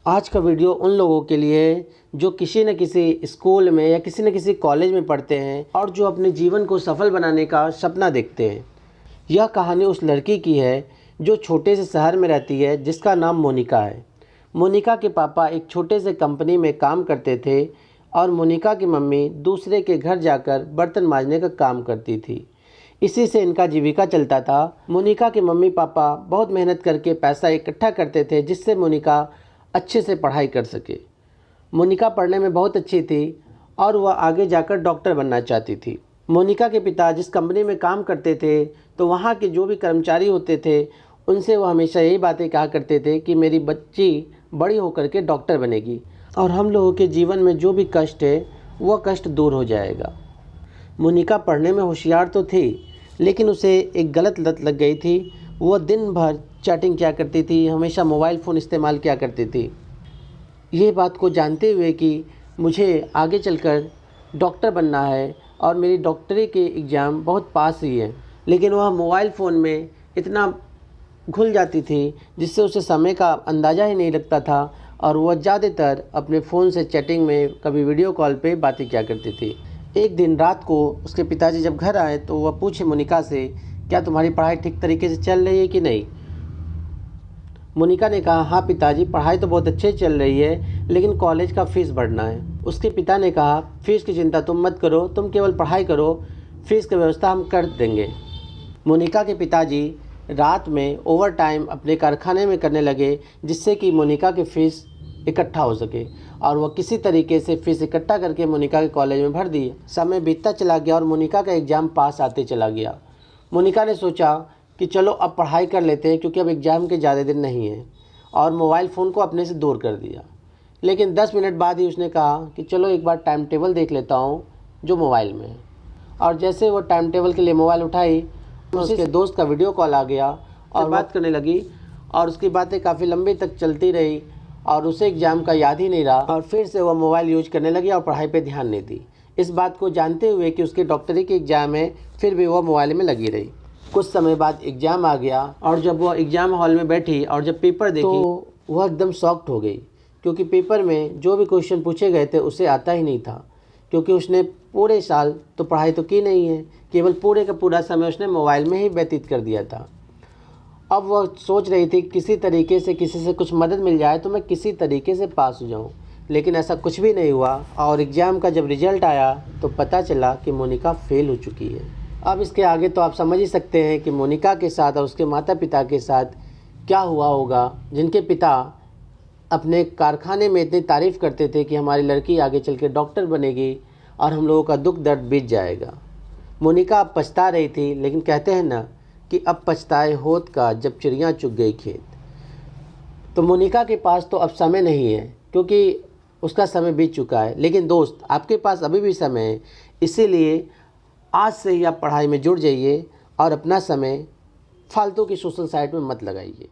आज का वीडियो उन लोगों के लिए है जो किसी न किसी स्कूल में या किसी न किसी कॉलेज में पढ़ते हैं और जो अपने जीवन को सफल बनाने का सपना देखते हैं। यह कहानी उस लड़की की है जो छोटे से शहर में रहती है, जिसका नाम मोनिका है। मोनिका के पापा एक छोटे से कंपनी में काम करते थे और मोनिका की मम्मी दूसरे के घर जाकर बर्तन मांजने का काम करती थी। इसी से इनका जीविका चलता था। मोनिका के मम्मी पापा बहुत मेहनत करके पैसा इकट्ठा करते थे, जिससे मोनिका अच्छे से पढ़ाई कर सके। मोनिका पढ़ने में बहुत अच्छी थी और वह आगे जाकर डॉक्टर बनना चाहती थी। मोनिका के पिता जिस कंपनी में काम करते थे, तो वहाँ के जो भी कर्मचारी होते थे उनसे वह हमेशा यही बातें कहा करते थे कि मेरी बच्ची बड़ी होकर के डॉक्टर बनेगी और हम लोगों के जीवन में जो भी कष्ट है वह कष्ट दूर हो जाएगा। मोनिका पढ़ने में होशियार तो थी, लेकिन उसे एक गलत लत लग गई थी। वह दिन भर चैटिंग किया करती थी, हमेशा मोबाइल फ़ोन इस्तेमाल किया करती थी। ये बात को जानते हुए कि मुझे आगे चलकर डॉक्टर बनना है और मेरी डॉक्टरी के एग्ज़ाम बहुत पास ही है, लेकिन वह मोबाइल फ़ोन में इतना घुल जाती थी जिससे उसे समय का अंदाज़ा ही नहीं लगता था और वह ज़्यादातर अपने फ़ोन से चैटिंग में, कभी वीडियो कॉल पे बातें किया करती थी। एक दिन रात को उसके पिताजी जब घर आए तो वह पूछे मोनिका से, क्या तुम्हारी पढ़ाई ठीक तरीके से चल रही है कि नहीं। मोनिका ने कहा, हाँ पिताजी, पढ़ाई तो बहुत अच्छे चल रही है, लेकिन कॉलेज का फ़ीस भरना है। उसके पिता ने कहा, फ़ीस की चिंता तुम मत करो, तुम केवल पढ़ाई करो, फ़ीस की व्यवस्था हम कर देंगे। मोनिका के पिताजी रात में ओवर टाइम अपने कारखाने में करने लगे, जिससे कि मोनिका की फ़ीस इकट्ठा हो सके और वह किसी तरीके से फ़ीस इकट्ठा करके मोनिका के कॉलेज में भर दी। समय बीतता चला गया और मोनिका का एग्ज़ाम पास आते चला गया। मोनिका ने सोचा कि चलो अब पढ़ाई कर लेते हैं, क्योंकि अब एग्ज़ाम के ज़्यादा दिन नहीं हैं, और मोबाइल फ़ोन को अपने से दूर कर दिया। लेकिन 10 मिनट बाद ही उसने कहा कि चलो एक बार टाइम टेबल देख लेता हूँ जो मोबाइल में है। और जैसे वो टाइम टेबल के लिए मोबाइल उठाई, उसके दोस्त का वीडियो कॉल आ गया और बात करने लगी और उसकी बातें काफ़ी लंबी तक चलती रही और उसे एग्ज़ाम का याद ही नहीं रहा और फिर से वह मोबाइल यूज करने लगी और पढ़ाई पे ध्यान नहीं दी। इस बात को जानते हुए कि उसके डॉक्टरी के एग्ज़ाम है, फिर भी वह मोबाइल में लगी रही। कुछ समय बाद एग्ज़ाम आ गया और जब वह एग्ज़ाम हॉल में बैठी और जब पेपर देखी तो वह एकदम शॉक्ड हो गई, क्योंकि पेपर में जो भी क्वेश्चन पूछे गए थे उसे आता ही नहीं था। क्योंकि उसने पूरे साल तो पढ़ाई तो की नहीं है, केवल पूरे का पूरा समय उसने मोबाइल में ही व्यतीत कर दिया था। अब वह सोच रही थी किसी तरीके से किसी से कुछ मदद मिल जाए तो मैं किसी तरीके से पास हो जाऊं, लेकिन ऐसा कुछ भी नहीं हुआ और एग्ज़ाम का जब रिज़ल्ट आया तो पता चला कि मोनिका फ़ेल हो चुकी है। अब इसके आगे तो आप समझ ही सकते हैं कि मोनिका के साथ और उसके माता पिता के साथ क्या हुआ होगा, जिनके पिता अपने कारखाने में इतनी तारीफ़ करते थे कि हमारी लड़की आगे चल के डॉक्टर बनेगी और हम लोगों का दुख दर्द बीत जाएगा। मोनिका अब पछता रही थी, लेकिन कहते हैं ना कि अब पछताए होत का जब चिड़ियाँ चुग गई खेत। तो मोनिका के पास तो अब समय नहीं है, क्योंकि उसका समय बीत चुका है। लेकिन दोस्त, आपके पास अभी भी समय है, इसीलिए आज से ही आप पढ़ाई में जुड़ जाइए और अपना समय फालतू की सोशल साइट में मत लगाइए।